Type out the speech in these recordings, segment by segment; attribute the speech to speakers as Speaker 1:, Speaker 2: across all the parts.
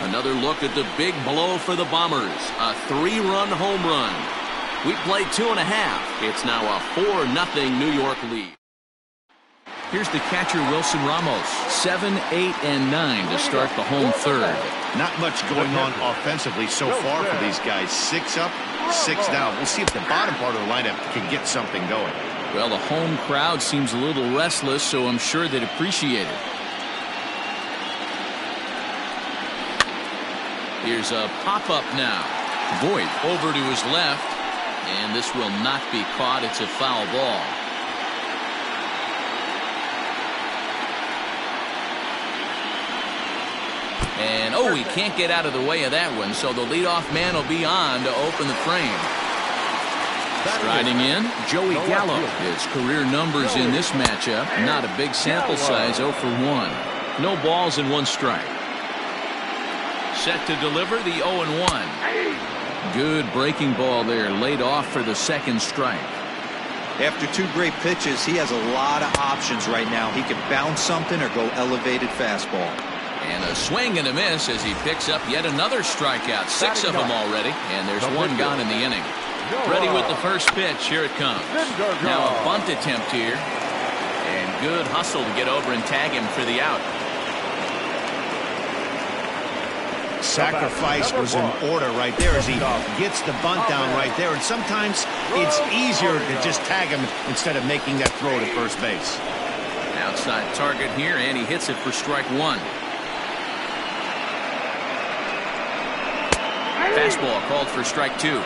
Speaker 1: Another look at the big blow for the Bombers. A 3-run home run. We played 2.5. It's now a 4-0 New York lead. Here's the catcher, Wilson Ramos. 7, 8, and 9 to start the home third.
Speaker 2: Not much going on offensively so far for these guys. 6 up, 6 down. We'll see if the bottom part of the lineup can get something going.
Speaker 1: Well, the home crowd seems a little restless, so I'm sure they'd appreciate it. Here's a pop-up now. Voit over to his left, and this will not be caught. It's a foul ball. And, oh, he can't get out of the way of that one, so the leadoff man will be on to open the frame. Striding in, Joey Gallo. His career numbers in this matchup, not a big sample size, 0 for 1. No balls and 1 strike. Set to deliver the 0-1. Good breaking ball there, laid off for the 2nd strike.
Speaker 3: After 2 great pitches, he has a lot of options right now. He can bounce something or go elevated fastball.
Speaker 1: And a swing and a miss as he picks up yet another strikeout. 6 of them already, and there's 1 gone in the inning. Ready with the first pitch. Here it comes. Now a bunt attempt here. And good hustle to get over and tag him for the out.
Speaker 2: Sacrifice was in order right there as he gets the bunt down right there. And sometimes it's easier to just tag him instead of making that throw to first base.
Speaker 1: Outside target here, and he hits it for strike 1. Fastball called for strike 2.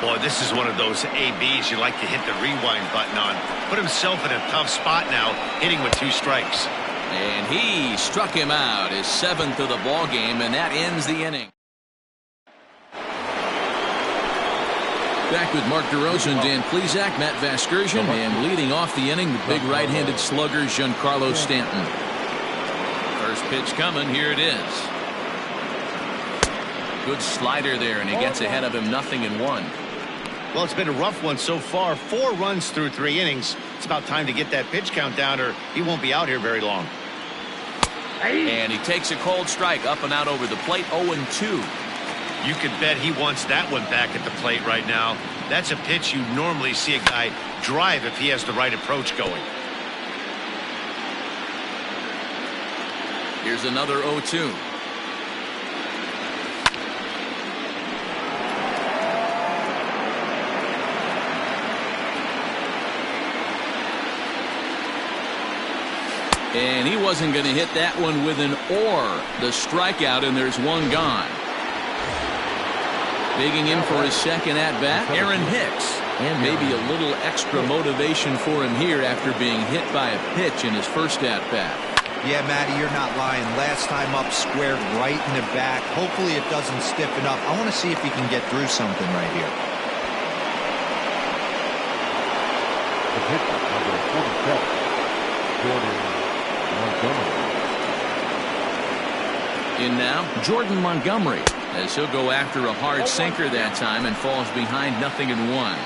Speaker 2: Boy, this is one of those ABs you like to hit the rewind button on. Put himself in a tough spot now, hitting with 2 strikes.
Speaker 1: And he struck him out, his 7th of the ball game, and that ends the inning. Back with Mark DeRosa and Dan Plesac, Matt Vasgersian, and leading off the inning, the big right-handed slugger, Giancarlo Stanton. First pitch coming, here it is. Good slider there, and he gets ahead of him, 0-1.
Speaker 2: Well, it's been a rough one so far. 4 runs through 3 innings. It's about time to get that pitch count down, or he won't be out here very long.
Speaker 1: And he takes a cold strike up and out over the plate, 0-2.
Speaker 2: You can bet he wants that one back at the plate right now. That's a pitch you normally see a guy drive if he has the right approach going.
Speaker 1: Here's another 0-2. And he wasn't going to hit that one with an or. The strikeout, and there's 1 gone. Digging in for his 2nd at-bat, Aaron Hicks. And maybe a little extra motivation for him here after being hit by a pitch in his first at-bat.
Speaker 3: Yeah, Matty, you're not lying. Last time up, squared right in the back. Hopefully it doesn't stiffen up. I want to see if he can get through something right here.
Speaker 4: The pitcher, number 47, Jordan Montgomery.
Speaker 1: In now, Jordan Montgomery, as he'll go after a hard sinker that time and falls behind 0-1.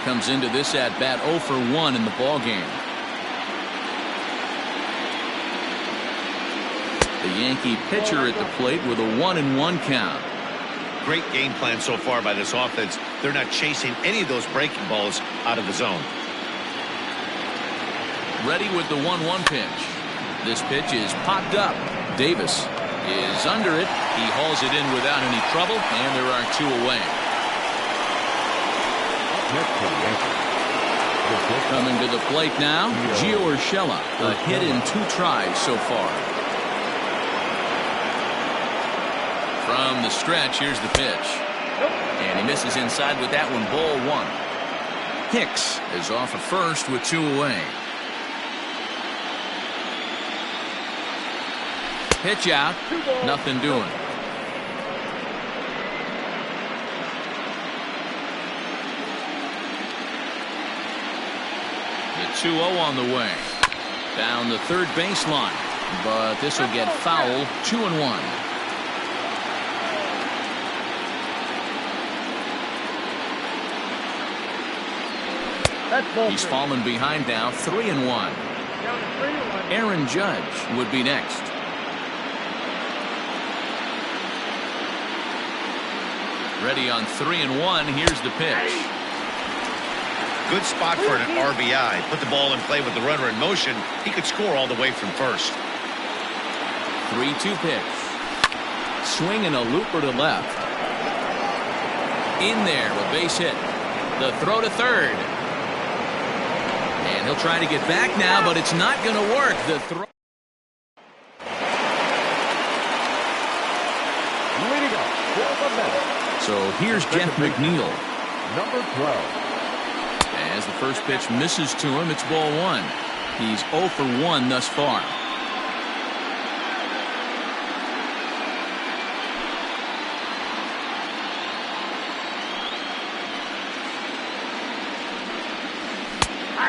Speaker 1: Comes into this at-bat 0 for 1 in the ball game. The Yankee pitcher at the plate with a 1-1 count.
Speaker 2: Great game plan so far by this offense. They're not chasing any of those breaking balls out of the zone.
Speaker 1: Ready with the 1-1 pitch. This pitch is popped up. Davis is under it. He hauls it in without any trouble, and there are 2 away. Coming to the plate now, Gio Urshela. A hit in 2 tries so far. From the stretch, here's the pitch. And he misses inside with that one, ball 1. Hicks is off at first with 2 away. Pitch out, nothing doing. The 2-0 on the way. Down the 3rd baseline, but this will get foul. 2-1. He's fallen behind now, 3-1. Aaron Judge would be next. Ready on 3-1. Here's the pitch.
Speaker 2: Good spot for an RBI. Put the ball in play with the runner in motion. He could score all the way from first.
Speaker 1: 3-2 pitch. Swing and a looper to left. In there, a base hit. The throw to third. And he'll try to get back now, but it's not going to work. The throw.
Speaker 4: Leading up for the Mets.
Speaker 1: So here's Jeff McNeil.
Speaker 4: Number 12.
Speaker 1: As the first pitch misses to him, it's ball one. He's 0 for 1 thus far.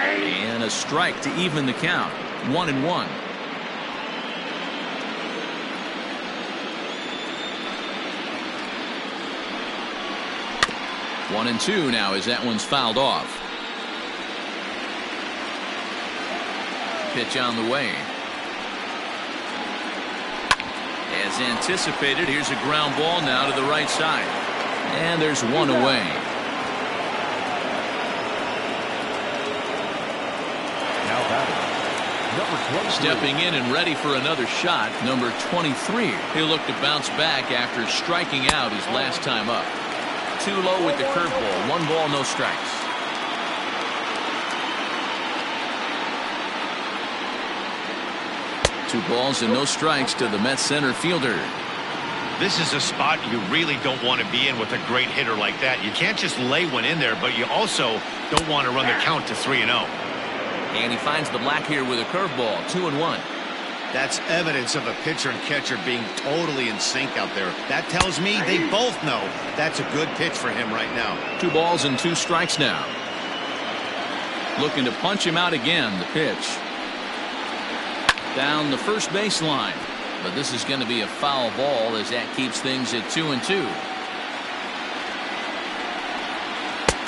Speaker 1: And a strike to even the count. 1-1. One and two now as that one's fouled off. Pitch on the way. As anticipated, here's a ground ball now to the right side. And there's one away.
Speaker 4: Now batting, number 23.
Speaker 1: Stepping in and ready for another shot, number 23. He'll look to bounce back after striking out his last time up. Too low with the curveball. 1 ball, no strikes. Two balls and no strikes to the Mets center fielder.
Speaker 2: This is a spot you really don't want to be in with a great hitter like that. You can't just lay one in there, but you also don't want to run the count to 3-0.
Speaker 1: And he finds the black here with a curveball. 2-1.
Speaker 2: That's evidence of a pitcher and catcher being totally in sync out there. That tells me they both know that's a good pitch for him right now.
Speaker 1: 2 balls and 2 strikes now. Looking to punch him out again. The pitch. Down the first baseline. But this is going to be a foul ball as that keeps things at 2-2.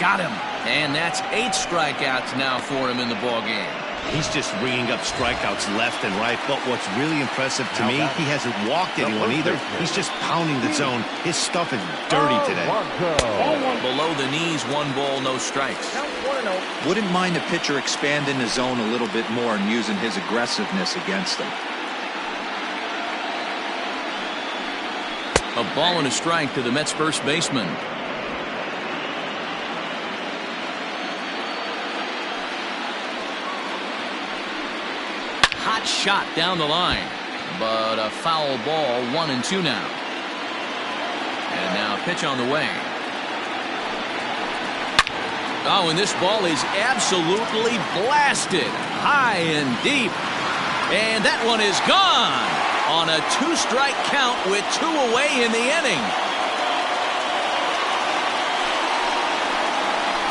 Speaker 1: Got him. And that's 8 strikeouts now for him in the ball game.
Speaker 2: He's just ringing up strikeouts left and right. But what's really impressive to me, he hasn't walked anyone either. He's just pounding the zone. His stuff is dirty today.
Speaker 1: Below the knees, 1 ball, no strikes.
Speaker 3: Wouldn't mind a pitcher expanding the zone a little bit more and using his aggressiveness against them.
Speaker 1: A ball and a strike to the Mets first baseman. Hot shot down the line, but a foul ball. 1-2 now. And now a pitch on the way. Oh, and this ball is absolutely blasted high and deep, and that one is gone on a 2-strike count with 2 away in the inning.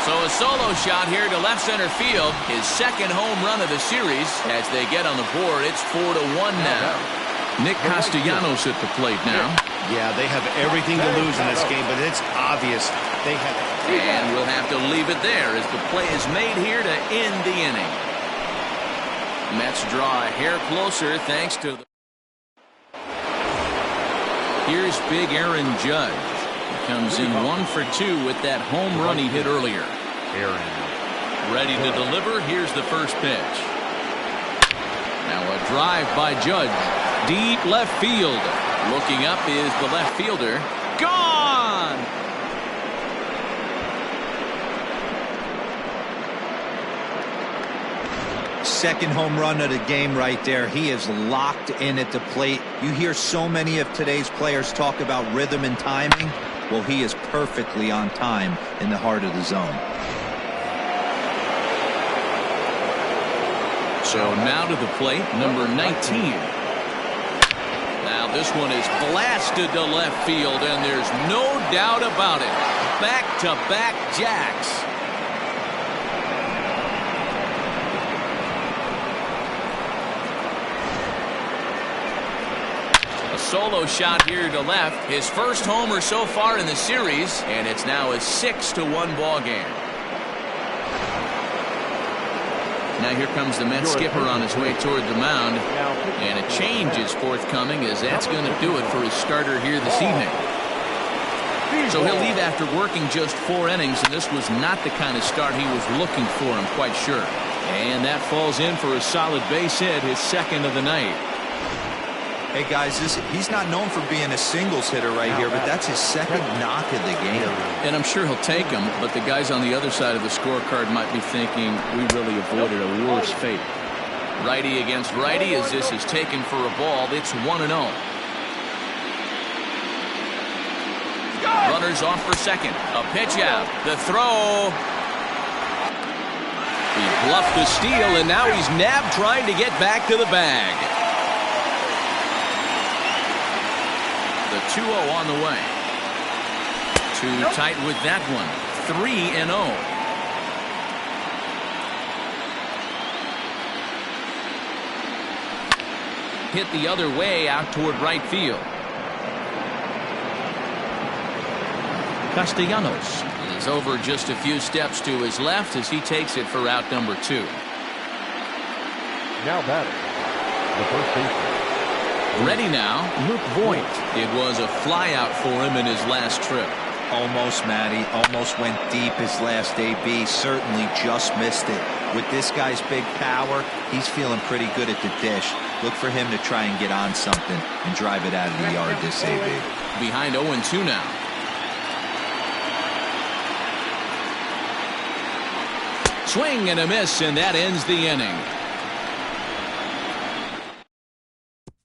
Speaker 1: So a solo shot here to left center field. His second home run of the series. As they get on the board, it's 4-1 now. Nick Castellanos at the plate now.
Speaker 2: Yeah, they have everything to lose in this game, but it's obvious they have.
Speaker 1: And we'll have to leave it there as the play is made here to end the inning. Mets draw a hair closer thanks to the. Here's big Aaron Judge. Comes in 1 for 2 with that home run he hit earlier.
Speaker 4: Aaron.
Speaker 1: Ready to deliver. Here's the first pitch. Now a drive by Judge. Deep left field. Looking up is the left fielder. Gone!
Speaker 3: Second home run of the game right there. He is locked in at the plate. You hear so many of today's players talk about rhythm and timing. Well, he is perfectly on time in the heart of the zone.
Speaker 1: So now to the plate, number 19. Now this one is blasted to left field, and there's no doubt about it. Back-to-back jacks. Solo shot here to left. His first homer so far in the series, and it's now a 6-1 ball game. Now here comes the Mets skipper on his way toward the mound, and a change is forthcoming as that's going to do it for his starter here this evening. So he'll leave after working just 4 innings, and this was not the kind of start he was looking for, I'm quite sure. And that falls in for a solid base hit, his second of the night.
Speaker 3: Hey guys, he's not known for being a singles hitter right here, but that's his second knock of the game.
Speaker 1: And I'm sure he'll take him, but the guys on the other side of the scorecard might be thinking we really avoided a worse fate. Righty against righty as this is taken for a ball. It's 1-0. Runners off for second. A pitch out. The throw. He bluffed the steal, and now he's nabbed trying to get back to the bag. The 2-0 on the way. Too tight with that one. 3-0. Hit the other way out toward right field. Castellanos is over just a few steps to his left as he takes it for out number 2.
Speaker 4: Now batting, the first baseman.
Speaker 1: Ready now, Luke Voigt. It was a flyout for him in his last trip.
Speaker 3: Almost, Matty. Almost went deep his last AB. Certainly just missed it. With this guy's big power, he's feeling pretty good at the dish. Look for him to try and get on something and drive it out of the yard this AB.
Speaker 1: Behind 0-2 now. Swing and a miss, and that ends the inning.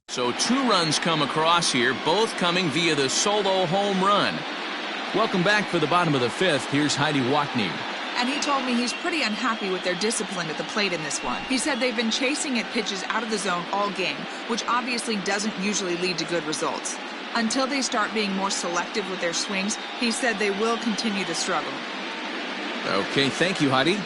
Speaker 1: So 2 runs come across here, both coming via the solo home run. Welcome back for the bottom of the 5th. Here's Heidi Watney.
Speaker 5: And he told me he's pretty unhappy with their discipline at the plate in this one. He said they've been chasing at pitches out of the zone all game, which obviously doesn't usually lead to good results. Until they start being more selective with their swings, he said they will continue to struggle.
Speaker 1: Okay, thank you, Heidi.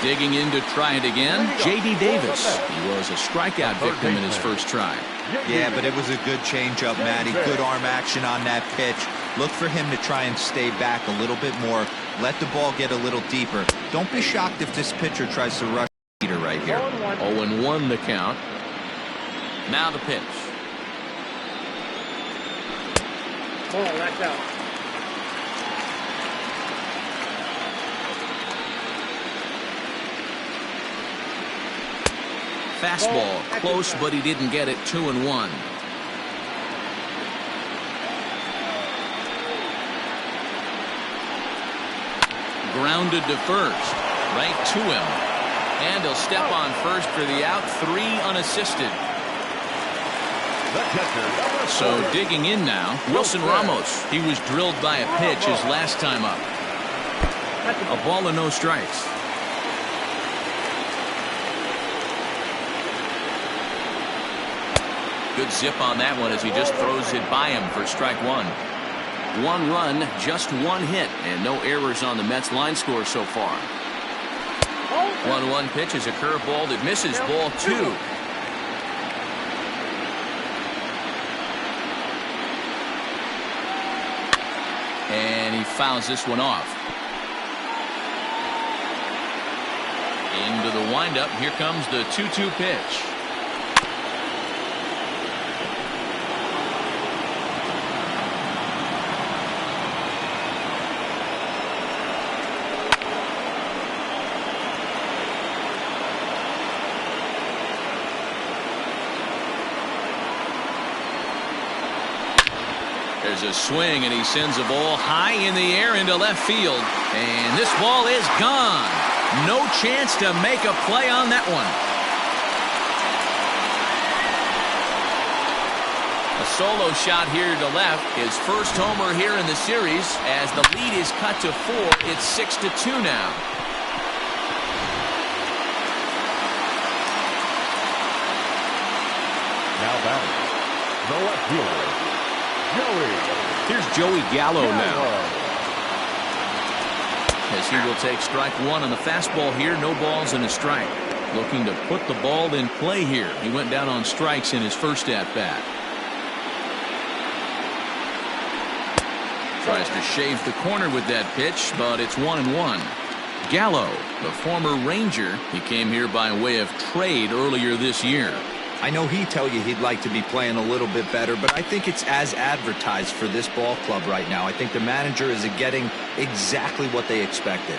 Speaker 1: Digging in to try it again, J.D. Davis. He was a strikeout victim in his first try.
Speaker 3: Yeah, but it was a good changeup, Matty. Good arm action on that pitch. Look for him to try and stay back a little bit more. Let the ball get a little deeper. Don't be shocked if this pitcher tries to rush the leader right here.
Speaker 1: 0-1 the count. Now the pitch.
Speaker 6: Oh, that's out.
Speaker 1: Fastball close, but he didn't get it. 2-1. Grounded to first, right to him, and he'll step on first for the out. 3 unassisted. So digging in now, Wilson Ramos. He was drilled by a pitch his last time up. A ball and no strikes. Good zip on that one as he just throws it by him for strike 1. 1 run, just 1 hit, and no errors on the Mets line score so far. 1-1 pitch is a curveball that misses, ball 2. And he fouls this one off. Into the windup, here comes the 2-2 pitch. There's a swing, and he sends a ball high in the air into left field. And this ball is gone. No chance to make a play on that one. A solo shot here to left. His first homer here in the series. As the lead is cut to 4, it's 6-2 now.
Speaker 4: Now batting, the left fielder, Joey.
Speaker 1: Here's Joey Gallo now. As he will take strike 1 on the fastball here. No balls and a strike. Looking to put the ball in play here. He went down on strikes in his first at-bat. Tries to shave the corner with that pitch, but it's 1-1. Gallo, the former Ranger, he came here by way of trade earlier this year.
Speaker 3: I know he'd tell you he'd like to be playing a little bit better, but I think it's as advertised for this ball club right now. I think the manager is getting exactly what they expected.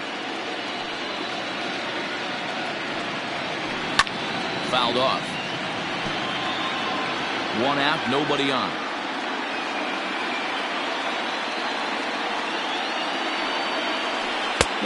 Speaker 1: Fouled off. One out, nobody on.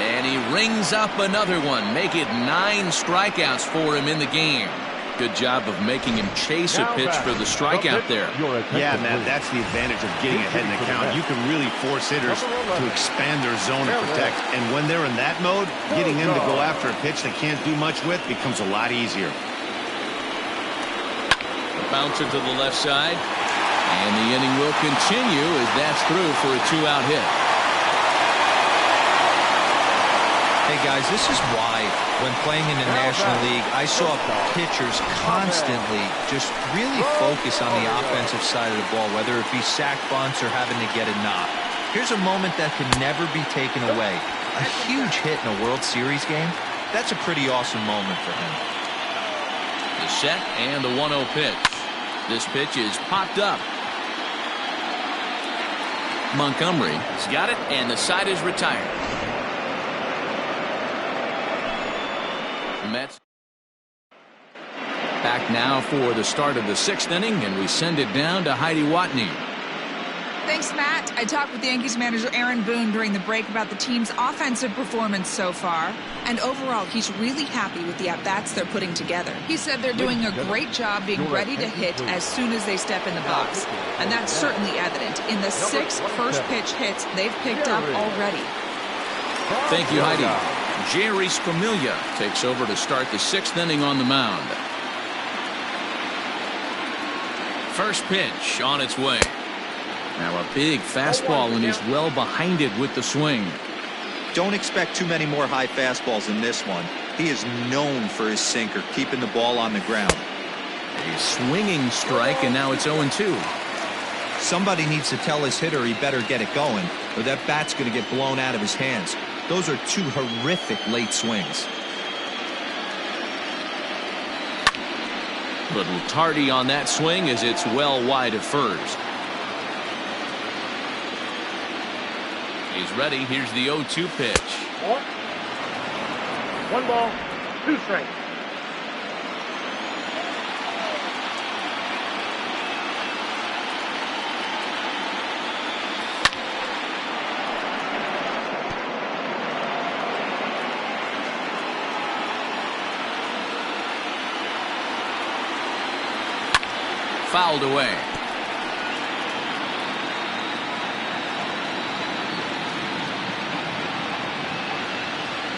Speaker 1: And he rings up another one. Make it 9 strikeouts for him in the game. Good job of making him chase a pitch for the strikeout there.
Speaker 2: Yeah, Matt, that's the advantage of getting ahead in the count. You can really force hitters to expand their zone and protect. And when they're in that mode, getting them to go after a pitch they can't do much with becomes a lot easier.
Speaker 1: Bouncer to the left side. And the inning will continue as that's through for a 2-out hit.
Speaker 3: Hey guys, this is why when playing in the National League, I saw pitchers constantly just really focus on the offensive side of the ball, whether it be sack bunts or having to get a knock. Here's a moment that can never be taken away. A huge hit in a World Series game. That's a pretty awesome moment for him.
Speaker 1: The set and the 1-0 pitch. This pitch is popped up. Montgomery's got it, and the side is retired. Mets back now for the start of the 6th inning, and we send it down to Heidi Watney.
Speaker 5: Thanks, Matt. I talked with Yankees manager Aaron Boone during the break about the team's offensive performance so far. And overall, he's really happy with the at-bats they're putting together. He said they're doing a great job being ready to hit as soon as they step in the box. And that's certainly evident in the 6 first-pitch hits they've picked up already.
Speaker 1: Thank you, Heidi. Jerry Scamelia takes over to start the 6th inning on the mound. First pitch on its way. Now a big fastball, and he's well behind it with the swing.
Speaker 3: Don't expect too many more high fastballs in this one. He is known for his sinker, keeping the ball on the ground.
Speaker 1: A swinging strike, and now it's 0-2.
Speaker 3: Somebody needs to tell his hitter he better get it going, or that bat's going to get blown out of his hands. Those are 2 horrific late swings.
Speaker 1: Little tardy on that swing as it's well wide of first. He's ready. Here's the 0-2 pitch.
Speaker 6: 1 ball, 2 strikes.
Speaker 1: Fouled away.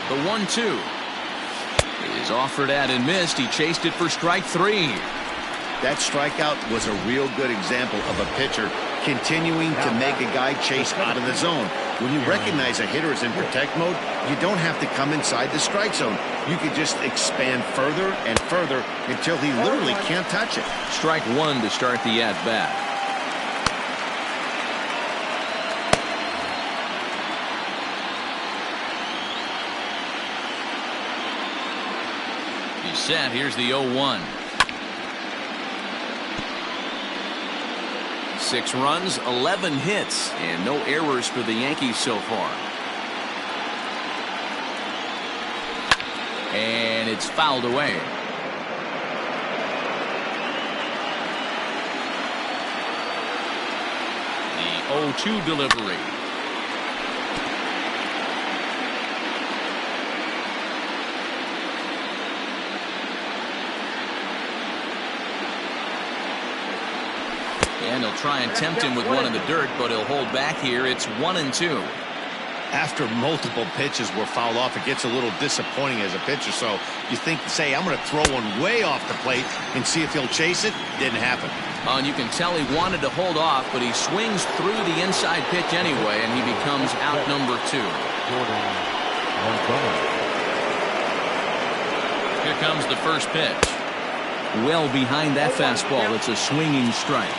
Speaker 1: The 1-2 is offered at and missed. He chased it for strike 3.
Speaker 2: That strikeout was a real good example of a pitcher continuing to make a guy chase out of the zone. When you recognize a hitter is in protect mode, you don't have to come inside the strike zone. You could just expand further and further until he literally can't touch it.
Speaker 1: Strike 1 to start the at-bat. He's set. Here's the 0-1. 6 runs, 11 hits, and no errors for the Yankees so far. And it's fouled away. The 0-2 delivery. And he'll try and tempt him with one in the dirt, but he'll hold back here. It's 1-2.
Speaker 2: After multiple pitches were fouled off, it gets a little disappointing as a pitcher. So you think, say, I'm going to throw one way off the plate and see if he'll chase it. Didn't happen.
Speaker 1: And you can tell he wanted to hold off, but he swings through the inside pitch anyway, and he becomes out number 2. Here comes the first pitch. Well behind that fastball. It's a swinging strike.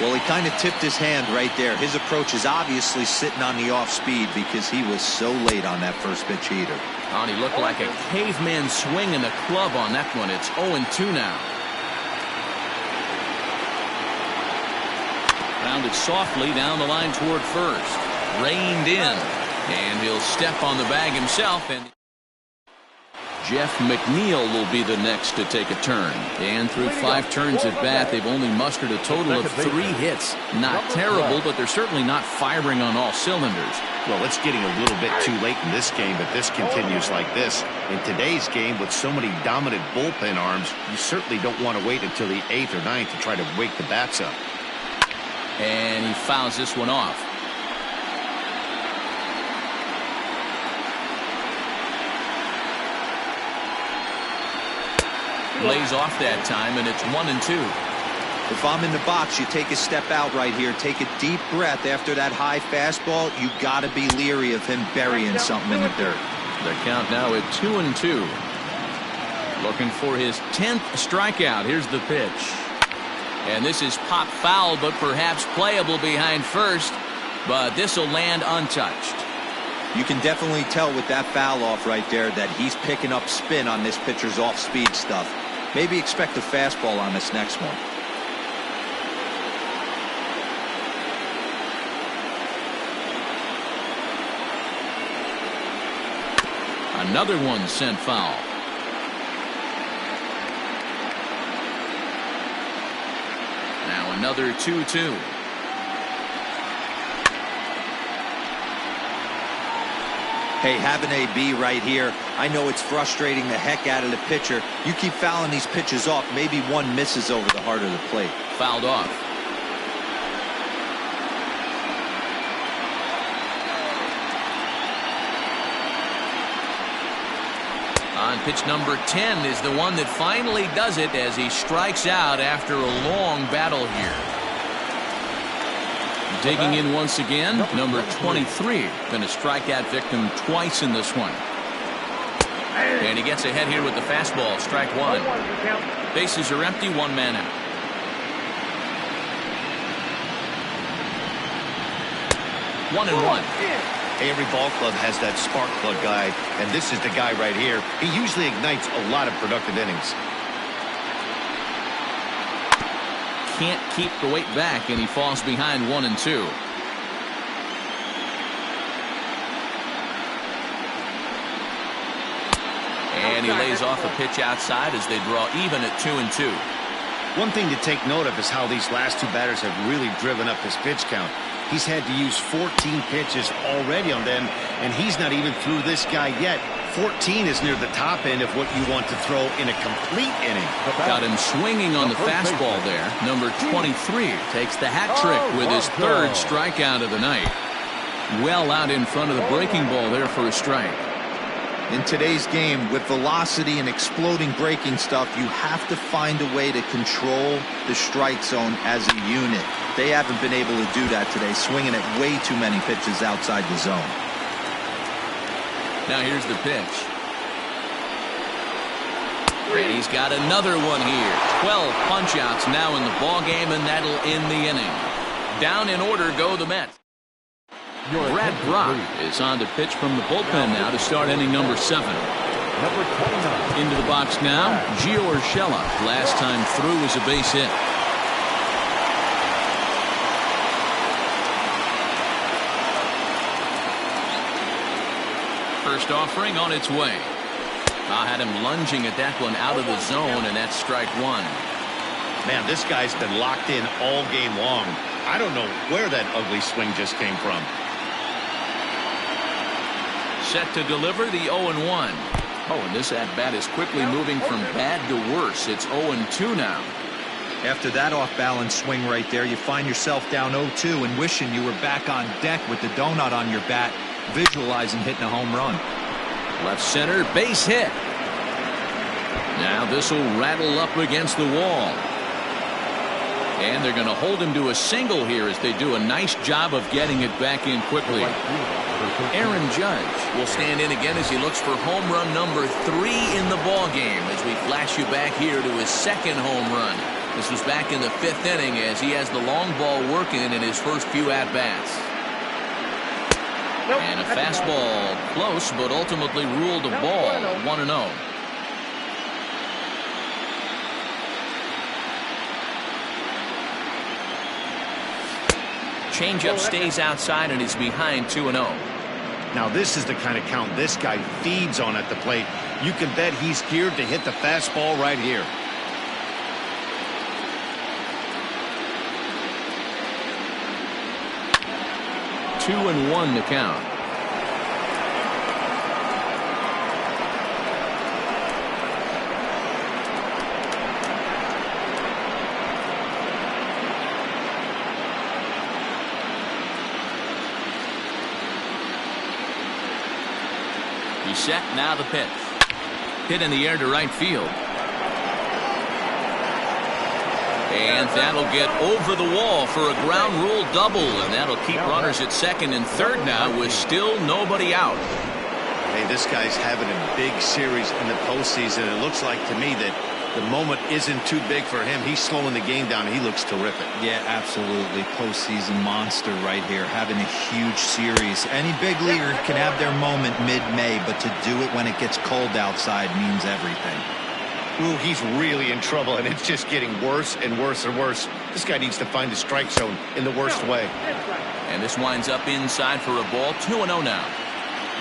Speaker 3: Well, he kind of tipped his hand right there. His approach is obviously sitting on the off speed because he was so late on that first pitch heater.
Speaker 1: And he looked like a caveman swinging a club on that one. It's 0-2 now. Grounded softly down the line toward first. Reined in. And he'll step on the bag himself. And Jeff McNeil will be the next to take a turn. And through 5 turns at bat, they've only mustered a total of 3 hits. Not terrible, but they're certainly not firing on all cylinders.
Speaker 2: Well, it's getting a little bit too late in this game, but this continues like this. In today's game, with so many dominant bullpen arms, you certainly don't want to wait until the 8th or 9th to try to wake the bats up.
Speaker 1: And he fouls this one off. Lays off that time, and it's 1-2.
Speaker 3: If I'm in the box, you take a step out right here. Take a deep breath after that high fastball. You got to be leery of him burying something in the dirt.
Speaker 1: The count now at 2-2. Looking for his 10th strikeout. Here's the pitch. And this is pop foul, but perhaps playable behind first. But this will land untouched.
Speaker 3: You can definitely tell with that foul off right there that he's picking up spin on this pitcher's off-speed stuff. Maybe expect a fastball on this next one.
Speaker 1: Another one sent foul. Now another 2-2.
Speaker 3: Hey, have an AB right here. I know it's frustrating the heck out of the pitcher. You keep fouling these pitches off, maybe one misses over the heart of the plate.
Speaker 1: Fouled off. On pitch number 10 is the one that finally does it as he strikes out after a long battle here. Digging in once again, number 23. Going to strike that victim twice in this one. And he gets ahead here with the fastball. Strike 1. Bases are empty, 1 man out. One and one.
Speaker 2: Every ball club has that spark plug guy, and this is the guy right here. He usually ignites a lot of productive innings.
Speaker 1: Can't keep the weight back, and he falls behind 1-2. And he lays off a pitch outside as they draw even at 2-2.
Speaker 2: One thing to take note of is how these last 2 batters have really driven up his pitch count. He's had to use 14 pitches already on them, and he's not even through this guy yet. 14 is near the top end of what you want to throw in a complete inning.
Speaker 1: Got him swinging on the fastball there. Number 23 takes the hat trick with his 3rd strikeout of the night. Well out in front of the breaking ball there for a strike.
Speaker 3: In today's game, with velocity and exploding breaking stuff, you have to find a way to control the strike zone as a unit. They haven't been able to do that today, swinging at way too many pitches outside the zone.
Speaker 1: Now here's the pitch. And he's got another one here. 12 punch-outs now in the ballgame, and that'll end the inning. Down in order go the Mets. Brad Brock is on to pitch from the bullpen now to start inning number 7. Into the box now, Gio Urshela. Last time through was a base hit. First offering on its way. I had him lunging at that one out of the zone, and that's strike 1.
Speaker 2: Man, this guy's been locked in all game long. I don't know where that ugly swing just came from.
Speaker 1: Set to deliver the 0-1. Oh, and this at-bat is quickly moving from bad to worse. It's 0-2 now.
Speaker 3: After that off-balance swing right there, you find yourself down 0-2 and wishing you were back on deck with the donut on your bat, visualizing hitting a home run.
Speaker 1: Left center, base hit. Now this will rattle up against the wall. And they're going to hold him to a single here as they do a nice job of getting it back in quickly. Aaron Judge will stand in again as he looks for home run number 3 in the ball game as we flash you back here to his 2nd home run. This was back in the 5th inning as he has the long ball working in his first few at-bats. And a fastball close, but ultimately ruled a ball. 1-0. Changeup stays outside and is behind 2-0.
Speaker 2: Now this is the kind of count this guy feeds on at the plate. You can bet he's geared to hit the fastball right here.
Speaker 1: 2-1 the count. He's set, now the pitch. Hit in the air to right field. And that'll get over the wall for a ground rule double, and that'll keep runners at second and third now with still nobody out.
Speaker 2: Hey, this guy's having a big series in the postseason. It looks like to me that the moment isn't too big for him. He's slowing the game down. He looks terrific.
Speaker 3: Yeah, absolutely. Postseason monster right here, having a huge series. Any big leaguer can have their moment mid-May, but to do it when it gets cold outside means everything.
Speaker 2: Ooh, he's really in trouble, and it's just getting worse and worse and worse. This guy needs to find the strike zone in the worst way.
Speaker 1: And this winds up inside for a ball. 2-0 now.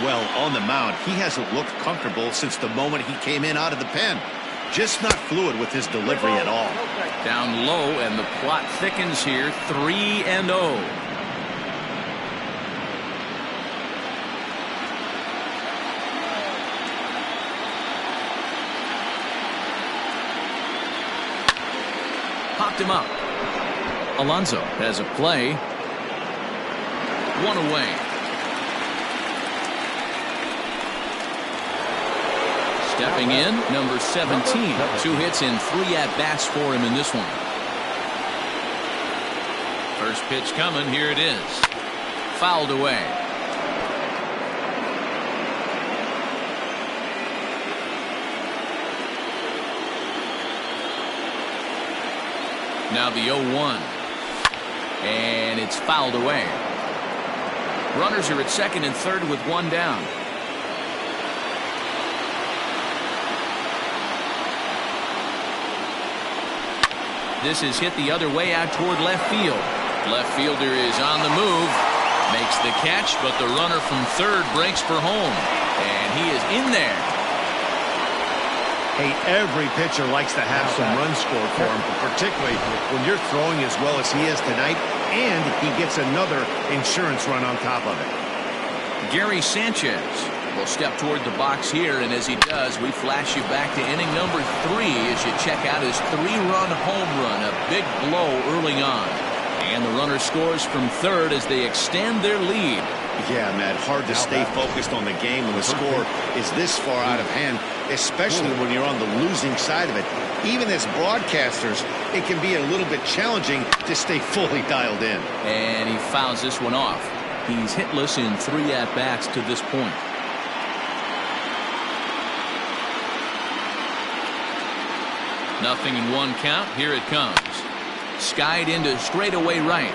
Speaker 2: Well, on the mound, he hasn't looked comfortable since the moment he came in out of the pen. Just not fluid with his delivery at all.
Speaker 1: Down low, and the plot thickens here. 3-0. Popped him up. Alonso has a play. One away. Stepping in, number 17. 2 hits and 3 at-bats for him in this one. First pitch coming. Here it is. Fouled away. Now the 0-1. And it's fouled away. Runners are at second and third with 1 down. This is hit the other way out toward left field. Left fielder is on the move. Makes the catch, but the runner from third breaks for home. And he is in there.
Speaker 2: Hey, every pitcher likes to have some runs scored for him, particularly when you're throwing as well as he is tonight, and he gets another insurance run on top of it.
Speaker 1: Gary Sanchez will step toward the box here, and as he does, we flash you back to inning number 3 as you check out his 3-run home run, a big blow early on. And the runner scores from third as they extend their lead.
Speaker 2: Yeah, Matt, hard to stay focused on the game when the score is this far out of hand, especially when you're on the losing side of it. Even as broadcasters, it can be a little bit challenging to stay fully dialed in.
Speaker 1: And he fouls this one off. He's hitless in 3 at-bats to this point. Nothing in 1 count. Here it comes. Skied into straightaway right.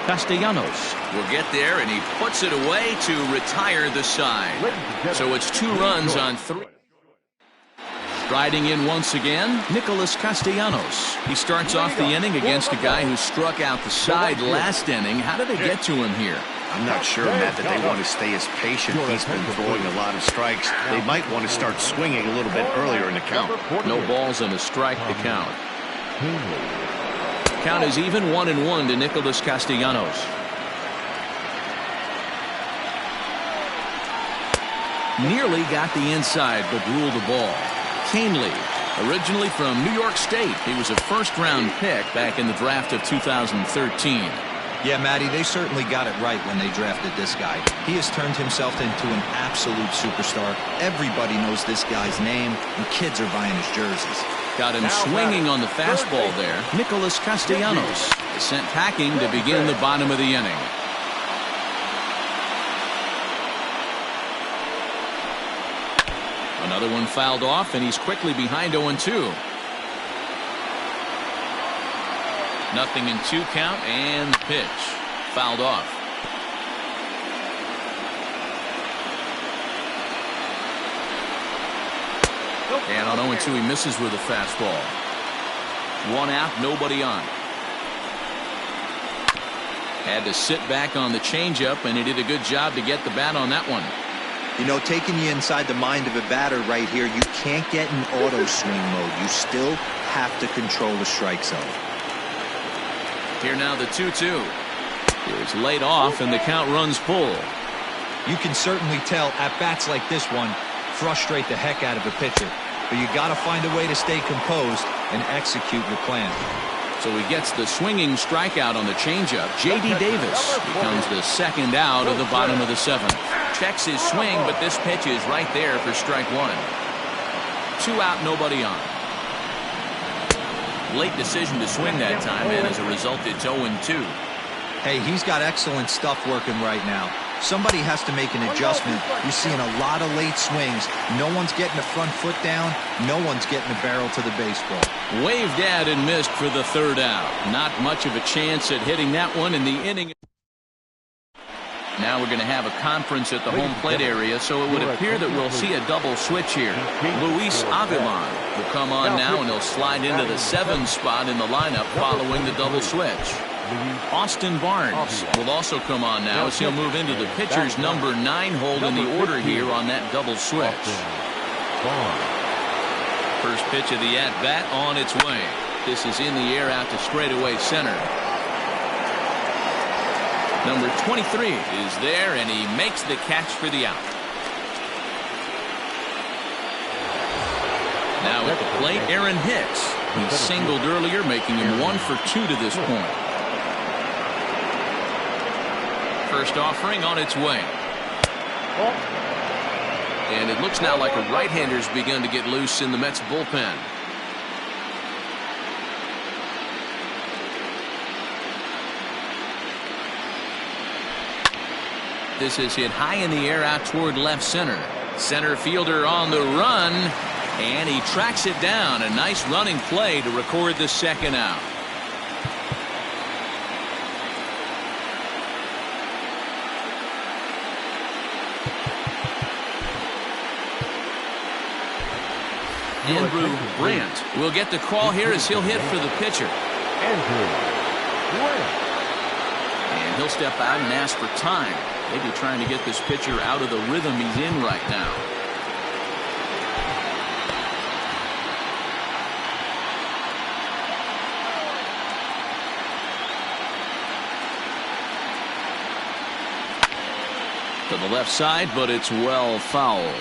Speaker 1: Castellanos will get there, and he puts it away to retire the side. So it's 2 runs on 3. Striding in once again, Nicholas Castellanos. He starts off the inning against a guy who struck out the side last inning. How did they get to him here?
Speaker 2: I'm not sure, Matt, that they want to stay as patient. He's been throwing a lot of strikes. They might want to start swinging a little bit earlier in the count.
Speaker 1: No balls and a strike to count. Count is even 1-1 to Nicholas Castellanos. Nearly got the inside, but ruled the ball. Canely, originally from New York State. He was a first-round pick back in the draft of 2013.
Speaker 3: Yeah, Matty, they certainly got it right when they drafted this guy. He has turned himself into an absolute superstar. Everybody knows this guy's name, and kids are buying his jerseys.
Speaker 1: Got him swinging on the fastball there. Nicholas Castellanos is sent packing to begin the bottom of the inning. Another one fouled off, and he's quickly behind 0-2. Nothing in 2 count, and the pitch fouled off. And on 0-2, he misses with a fastball. One out, nobody on. Had to sit back on the changeup, and he did a good job to get the bat on that one.
Speaker 3: You know, taking you inside the mind of a batter right here, you can't get in auto swing mode. You still have to control the strike zone.
Speaker 1: Here now the 2-2. It's laid off, and the count runs full.
Speaker 3: You can certainly tell at bats like this one frustrate the heck out of a pitcher. But you got to find a way to stay composed and execute your plan.
Speaker 1: So he gets the swinging strikeout on the changeup. J.D. Davis becomes the second out of the bottom of the 7th. Checks his swing, but this pitch is right there for strike 1. 2 out, nobody on. Late decision to swing that time, and as a result, it's 0-2.
Speaker 3: Hey, he's got excellent stuff working right now. Somebody has to make an adjustment. You're seeing a lot of late swings. No one's getting the front foot down. No one's getting the barrel to the baseball.
Speaker 1: Waved at and missed for the 3rd out. Not much of a chance at hitting that one in the inning. Now we're going to have a conference at the home plate area, so it would appear that we'll see a double switch here. Luis Avilan will come on now, and he'll slide into the 7th spot in the lineup following the double switch. Austin Barnes will also come on now as he'll move into the pitcher's number 9 hold in the order here on that double switch. First pitch of the at-bat on its way. This is in the air out to straightaway center. Number 23 is there, and he makes the catch for the out. Now at the plate, Aaron Hicks. He singled earlier, making him 1 for 2 to this point. First offering on its way. And it looks now like a right-hander's begun to get loose in the Mets bullpen. This is hit high in the air out toward left center. Center fielder on the run, and he tracks it down. A nice running play to record the second out. Andrew Brandt will get the call here as he'll hit for the pitcher.
Speaker 4: Andrew Brandt.
Speaker 1: And he'll step out and ask for time. Maybe trying to get this pitcher out of the rhythm he's in right now. To the left side, but it's well foul.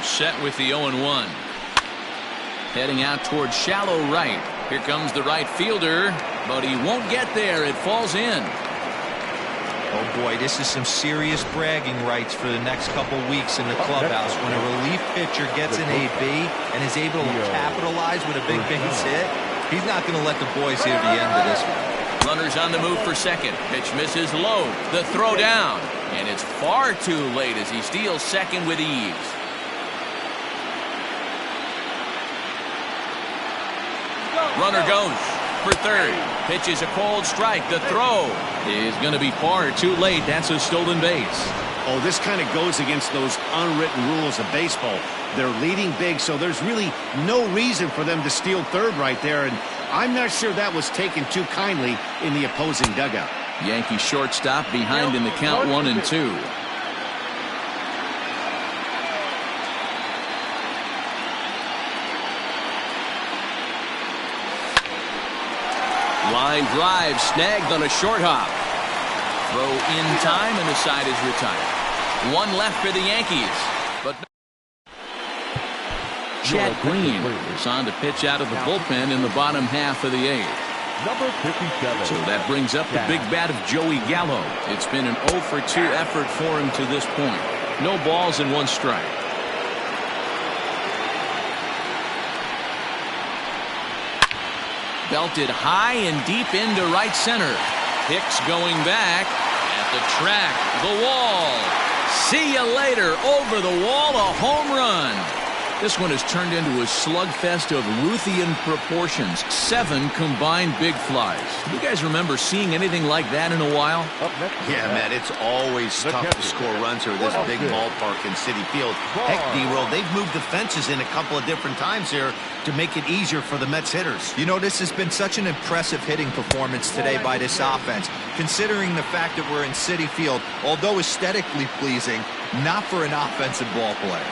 Speaker 1: Set with the 0-1. Heading out towards shallow right. Here comes the right fielder, but he won't get there. It falls in.
Speaker 3: Oh boy, this is some serious bragging rights for the next couple weeks in the clubhouse. When a relief pitcher gets an AB and is able to capitalize with a big base hit, he's not going to let the boys hear the end of this one.
Speaker 1: Runners on the move for second. Pitch misses low. The throw down. And it's far too late as he steals second with ease. Runner goes for third. Pitch is a cold strike. The throw is going to be far too late. That's a stolen base.
Speaker 2: Oh, this kind of goes against those unwritten rules of baseball. They're leading big, so there's really no reason for them to steal third right there, and I'm not sure that was taken too kindly in the opposing dugout.
Speaker 1: Yankee shortstop behind in the count 1-2. Line drive snagged on a short hop. Throw in time, and the side is retired. One left for the Yankees. But Chad Green is on to pitch out of the bullpen in the bottom half of the 8th.
Speaker 4: Number 57.
Speaker 1: So that brings up the big bat of Joey Gallo. It's been an 0 for 2 effort for him to this point. No balls and 1 strike. Belted high and deep into right center. Hicks going back at the track, the wall. See you later. Over the wall, a home run. This one has turned into a slugfest of Ruthian proportions. 7 combined big flies. You guys remember seeing anything like that in a while?
Speaker 2: Yeah, man, it's always tough to score runs here. This big ballpark in Citi Field. Heck, D-Roll, they've moved the fences in a couple of different times here to make it easier for the Mets hitters.
Speaker 3: You know, this has been such an impressive hitting performance today by this offense, considering the fact that we're in Citi Field, although aesthetically pleasing, not for an offensive ball player.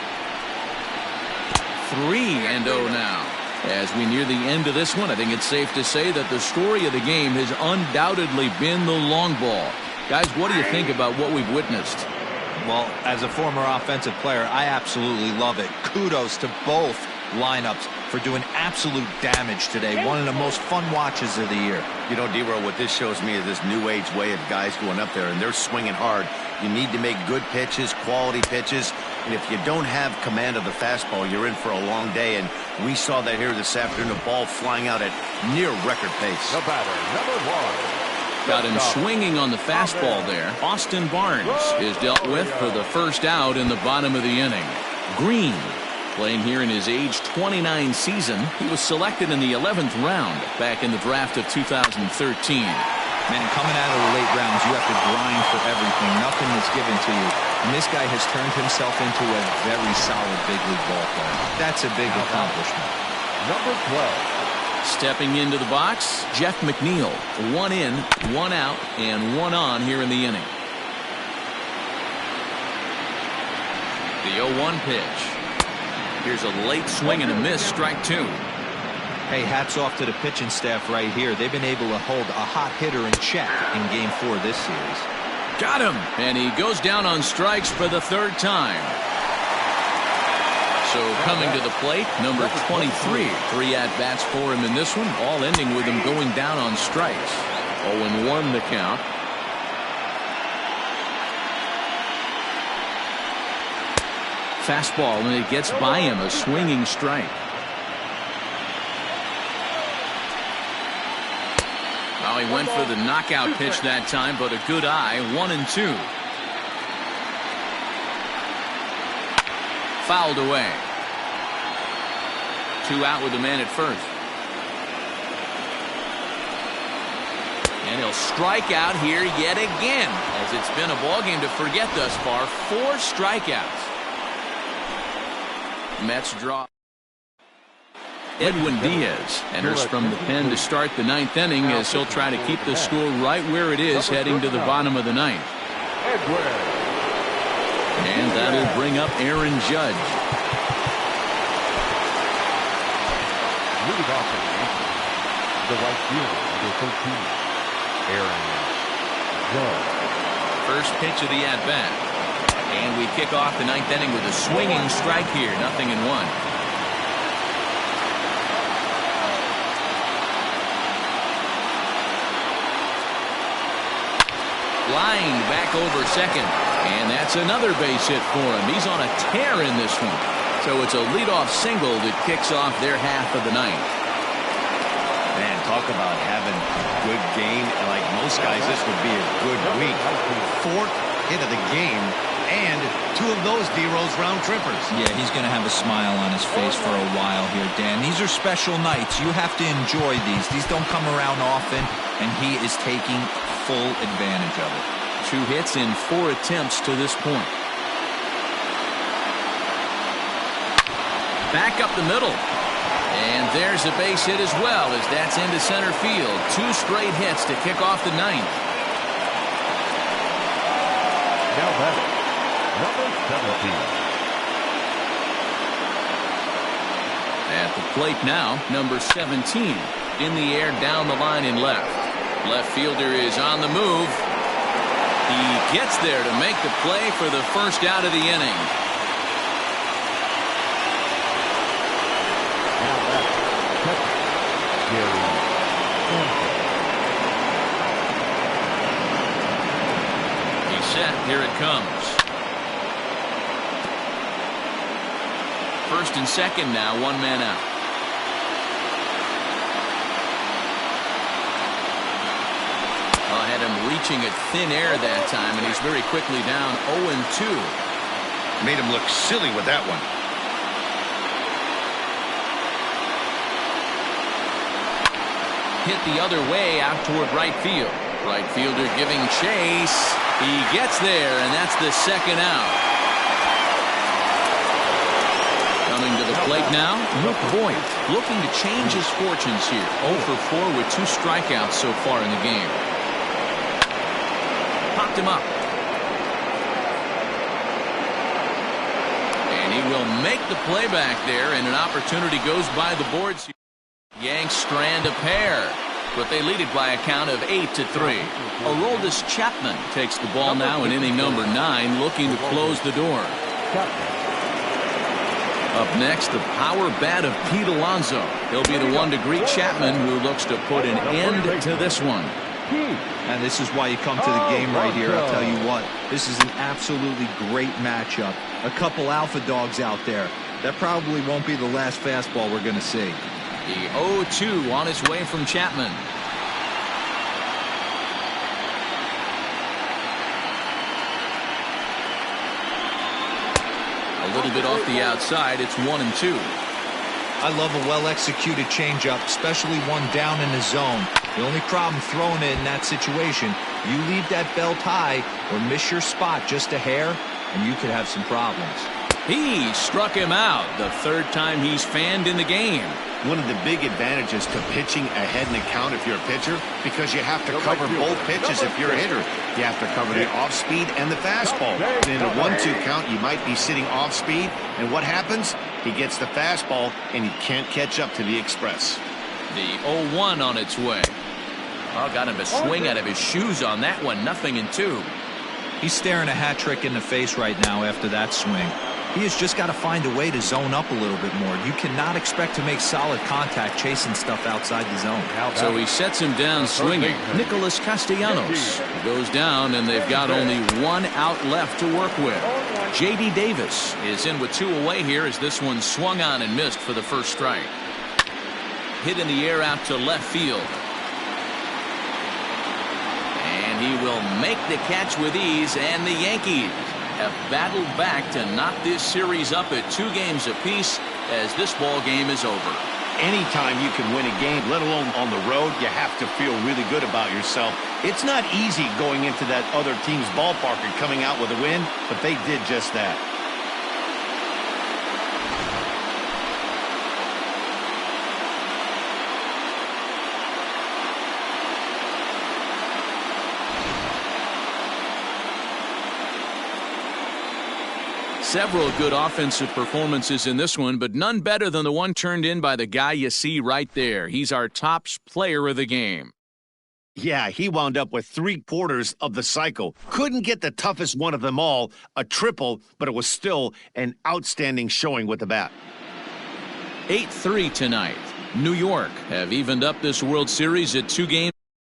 Speaker 1: 3-0 now. As we near the end of this one, I think it's safe to say that the story of the game has undoubtedly been the long ball. Guys, what do you think about what we've witnessed?
Speaker 3: Well, as a former offensive player, I absolutely love it. Kudos to both lineups for doing absolute damage today. One of the most fun watches of the year.
Speaker 2: You know, D-Roll, what this shows me is this new age way of guys going up there, and they're swinging hard. You need to make good pitches, quality pitches, and if you don't have command of the fastball, you're in for a long day, and we saw that here this afternoon, the ball flying out at near record pace.
Speaker 4: The batter, number 1.
Speaker 1: Got him swinging on the fastball there. Austin Barnes is dealt with for the first out in the bottom of the inning. Green, playing here in his age 29 season. He was selected in the 11th round back in the draft of 2013.
Speaker 3: Man, coming out of the late rounds, you have to grind for everything. Nothing is given to you. And this guy has turned himself into a very solid big league ball player. That's a big accomplishment.
Speaker 4: Number 12.
Speaker 1: Stepping into the box, Jeff McNeil. 1 in, 1 out, and 1 on here in the inning. The 0-1 pitch. Here's a late swing and a miss, strike 2.
Speaker 3: Hey, hats off to the pitching staff right here. They've been able to hold a hot hitter in check in Game 4 this series.
Speaker 1: Got him! And he goes down on strikes for the 3rd time. So coming to the plate, number 23. 3 at-bats for him in this one, all ending with him going down on strikes. 0-1 the count. Fastball, and it gets by him, a swinging strike. Well, he went for the knockout pitch that time, but a good eye. 1-2. Fouled away. 2 out with the man at first. And he'll strike out here yet again, as it's been a ball game to forget thus far. 4 strikeouts. Mets draw. Edwin Diaz enters from the pen to start the 9th inning, as he'll try to keep the score right where it is heading to the bottom of the 9th. And that'll bring up Aaron Judge.
Speaker 4: Leading off the right fielder, number 13, Aaron Judge.
Speaker 1: First pitch of the at-bat. And we kick off the 9th inning with a swinging strike here. 0-1. Flying back over second. And that's another base hit for him. He's on a tear in this one. So it's a leadoff single that kicks off their half of the 9th.
Speaker 2: Man, talk about having a good game. And like most guys, this would be a good week. 4th hit of the game. And 2 of those D-Rolls round trippers.
Speaker 3: Yeah, he's going to have a smile on his face for a while here, Dan. These are special nights. You have to enjoy these. These don't come around often, and he is taking full advantage of it.
Speaker 1: 2 hits in 4 attempts to this point. Back up the middle. And there's a base hit as well, as that's into center field. 2 straight hits to kick off the 9th.
Speaker 4: Now batting, number 17.
Speaker 1: At the plate now, number 17. In the air, down the line in left. Left fielder is on the move. He gets there to make the play for the first out of the inning.
Speaker 4: Now batting, Gary.
Speaker 1: He's set. Here it comes. First and second now, 1 man out. Well, had him reaching at thin air that time, and he's very quickly down 0-2.
Speaker 2: Made him look silly with that one.
Speaker 1: Hit the other way out toward right field. Right fielder giving chase. He gets there, and that's the second out. Coming to the plate now, Luke Voigt, looking to change his fortunes here. 0 for 4 with 2 strikeouts so far in the game. Popped him up. And he will make the play back there, and an opportunity goes by the boards. Yanks strand a pair, but they lead it by a count of 8-3. Aroldis Chapman takes the ball now in inning number 9, looking to close the door. Up next, the power bat of Pete Alonso. He'll be the one to greet Chapman, who looks to put an end to this one.
Speaker 3: And this is why you come to the game right here. I'll tell you what, this is an absolutely great matchup. A couple alpha dogs out there. That probably won't be the last fastball we're going to see.
Speaker 1: The 0-2 on its way from Chapman. A little bit off the outside. It's 1-2.
Speaker 3: I love a well-executed changeup, especially one down in the zone. The only problem throwing it in that situation, you leave that belt high or miss your spot just a hair, and you could have some problems.
Speaker 1: He struck him out the 3rd time he's fanned in the game.
Speaker 2: One of the big advantages to pitching ahead in the count if you're a pitcher, because you have to cover both pitches if you're a hitter. You have to cover the off-speed and the fastball. In a 1-2 count, you might be sitting off-speed, and what happens? He gets the fastball, and he can't catch up to the express.
Speaker 1: The 0-1 on its way. Oh, got him to swing out of his shoes on that one. 0-2.
Speaker 3: He's staring a hat trick in the face right now after that swing. He has just got to find a way to zone up a little bit more. You cannot expect to make solid contact chasing stuff outside the zone.
Speaker 1: So he sets him down swinging. Nicholas Castellanos goes down, and they've got only 1 out left to work with. J.D. Davis is in with 2 away here as this one swung on and missed for the first strike. Hit in the air out to left field. And he will make the catch with ease, and the Yankees have battled back to knock this series up at 2 games apiece as this ball game is over.
Speaker 2: Anytime you can win a game, let alone on the road, you have to feel really good about yourself. It's not easy going into that other team's ballpark and coming out with a win, but they did just that.
Speaker 1: Several good offensive performances in this one, but none better than the one turned in by the guy you see right there. He's our top player of the game.
Speaker 2: Yeah, he wound up with 3/4 of the cycle. Couldn't get the toughest one of them all, a triple, but it was still an outstanding showing with the bat.
Speaker 1: 8-3 tonight. New York have evened up this World Series at 2 games.